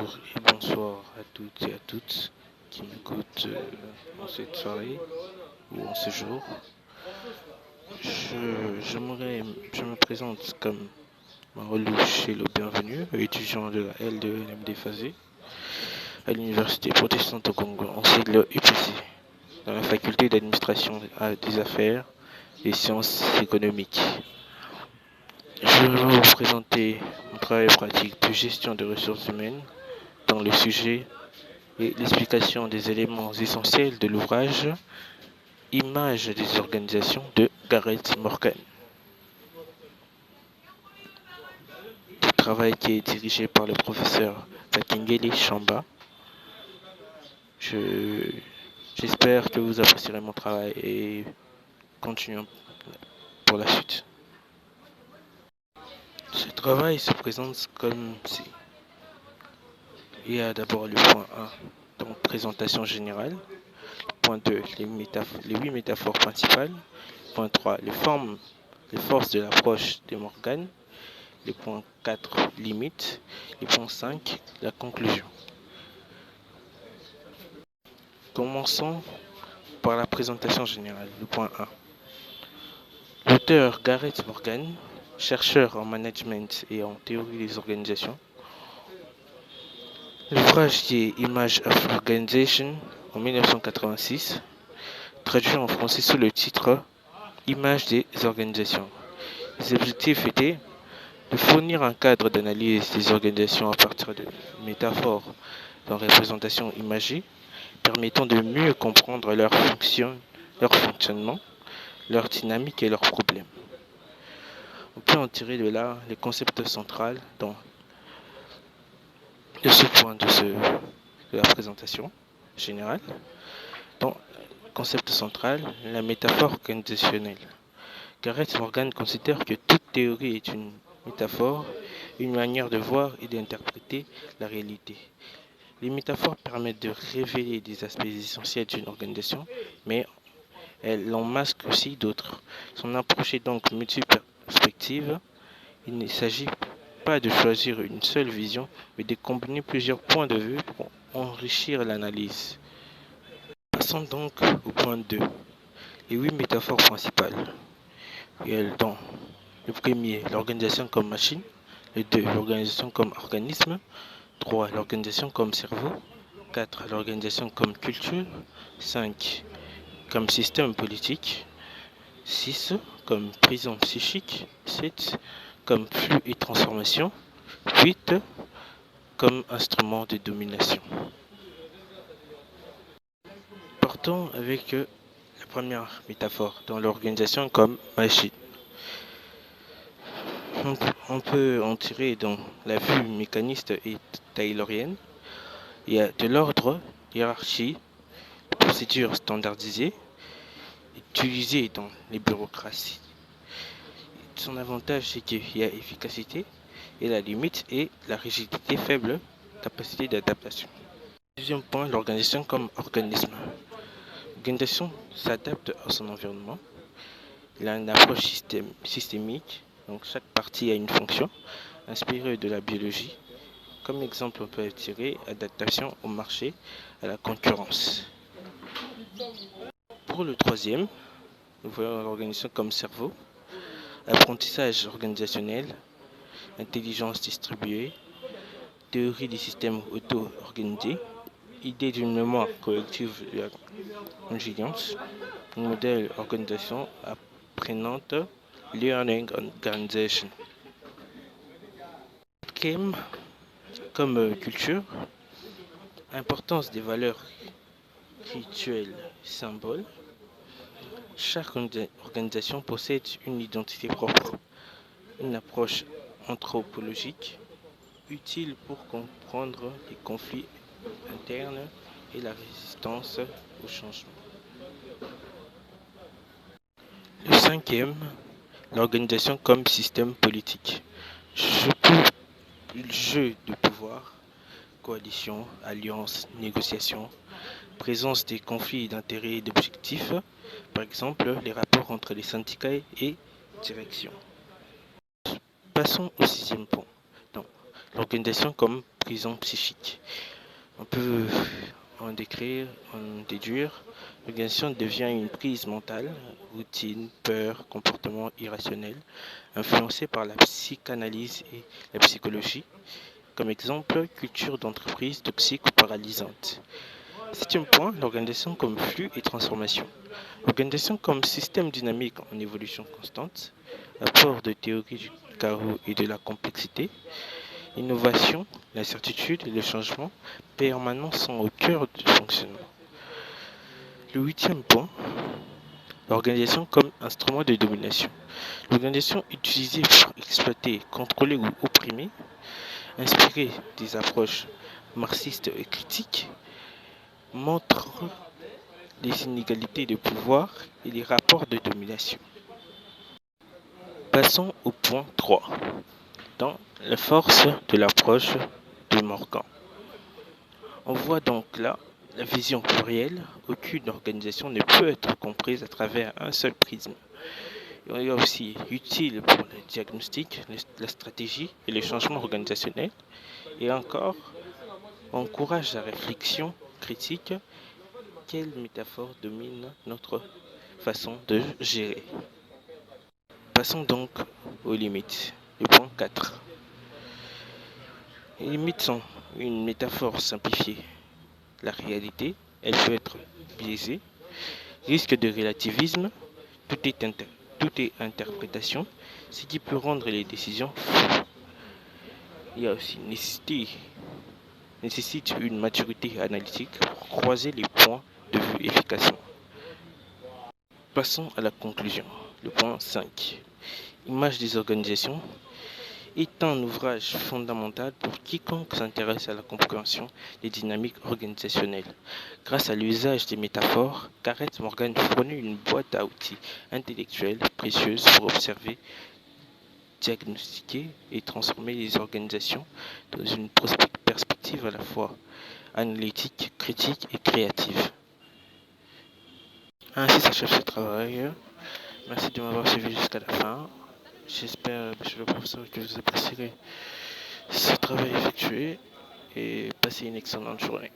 Bonjour et bonsoir à toutes et à toutes qui m'écoutent en cette soirée ou en ce jour. Je me présente comme Marolou Chelo Bienvenu, étudiant de la L2LMD Phasé à l'Université protestante au Congo en sigle UPC, dans la faculté d'administration des affaires et sciences économiques. Je vais vous présenter mon travail pratique de gestion de ressources humaines dans le sujet et l'explication des éléments essentiels de l'ouvrage Images des organisations de Gareth Morgan. Le travail qui est dirigé par le professeur Bakingele Chamba. J'espère que vous apprécierez mon travail et continuons pour la suite. Ce travail se présente comme ci. Il y a d'abord le point 1, donc présentation générale. Point 2, les 8 métaphores principales. Point 3, les forces de l'approche de Morgan. Le point 4, limites. Le point 5, la conclusion. Commençons par la présentation générale. Le point 1. L'auteur Gareth Morgan, chercheur en management et en théorie des organisations. L'ouvrage qui est Image of Organization en 1986, traduit en français sous le titre Images des organisations. Les objectifs étaient de fournir un cadre d'analyse des organisations à partir de métaphores de représentation imagée, permettant de mieux comprendre leur fonctionnement, leur dynamique et leurs problèmes. On peut en tirer de là les concepts centraux de ce point de la présentation générale. Dans le concept central, la métaphore organisationnelle. Gareth Morgan considère que toute théorie est une métaphore, une manière de voir et d'interpréter la réalité. Les métaphores permettent de révéler des aspects essentiels d'une organisation, mais elles en masquent aussi d'autres. Son approche est donc multiperspective. Il ne s'agit pas de choisir une seule vision, mais de combiner plusieurs points de vue pour enrichir l'analyse. Passons donc au point 2, les 8 métaphores principales. Dans le premier, l'organisation comme machine. Le 2, l'organisation comme organisme. 3, l'organisation comme cerveau. 4, l'organisation comme culture. 5, comme système politique. 6, comme prison psychique. 7, comme flux et transformation. 8, comme instrument de domination. Partons avec la première métaphore, dans l'organisation comme machine. On peut en tirer dans la vue mécaniste et taylorienne. Il y a de l'ordre, hiérarchie, procédures standardisées, utilisées dans les bureaucraties. Son avantage, c'est qu'il y a efficacité, et la limite est la rigidité faible, capacité d'adaptation. Deuxième point, l'organisation comme organisme. L'organisation s'adapte à son environnement. Il a une approche systémique, donc chaque partie a une fonction, inspirée de la biologie. Comme exemple, on peut tirer adaptation au marché, à la concurrence. Pour le troisième, nous voyons l'organisation comme cerveau, apprentissage organisationnel, intelligence distribuée, théorie des systèmes auto-organisés, idée d'une mémoire collective de la résilience, modèle organisation apprenante, learning organization. Comme culture, importance des valeurs rituels, symboles. Chaque organisation possède une identité propre, une approche anthropologique utile pour comprendre les conflits internes et la résistance au changement. Le cinquième, l'organisation comme système politique. Jeu de pouvoir, coalition, alliance, négociation, présence des conflits d'intérêts et d'objectifs, par exemple les rapports entre les syndicats et direction. Passons au sixième point, donc l'organisation comme prison psychique. On peut en déduire, l'organisation devient une prise mentale, routine, peur, comportement irrationnel, influencé par la psychanalyse et la psychologie. Comme exemple, culture d'entreprise toxique ou paralysante. Septième point, l'organisation comme flux et transformation. L'organisation comme système dynamique en évolution constante, apport de théorie du chaos et de la complexité, innovation, l'incertitude et le changement permanent sont au cœur du fonctionnement. Le huitième point, l'organisation comme instrument de domination. L'organisation utilisée pour exploiter, contrôler ou opprimer, inspirée des approches marxistes et critiques, montre les inégalités de pouvoir et les rapports de domination. Passons au point 3, dans la force de l'approche de Morgan. On voit donc là la vision plurielle. Aucune organisation ne peut être comprise à travers un seul prisme. Il est aussi utile pour le diagnostic, la stratégie et les changements organisationnels. Et encore, encourage la réflexion critique. Quelle métaphore domine notre façon de gérer? Passons donc aux limites. Le point 4. Les limites sont une métaphore simplifiée. La réalité, elle peut être biaisée. Risque de relativisme, tout est interprétation, ce qui peut rendre les décisions floues. Il y a aussi nécessite une maturité analytique pour croiser les points de vue efficacement. Passons à la conclusion. Le point 5. Image des organisations est un ouvrage fondamental pour quiconque s'intéresse à la compréhension des dynamiques organisationnelles. Grâce à l'usage des métaphores, Gareth Morgan fournit une boîte à outils intellectuelle précieuse pour observer, diagnostiquer et transformer les organisations dans une perspective à la fois analytique, critique et créative. Ainsi s'achève ce travail. Merci de m'avoir suivi jusqu'à la fin. J'espère, monsieur le professeur, que vous apprécierez ce travail effectué et passez une excellente journée.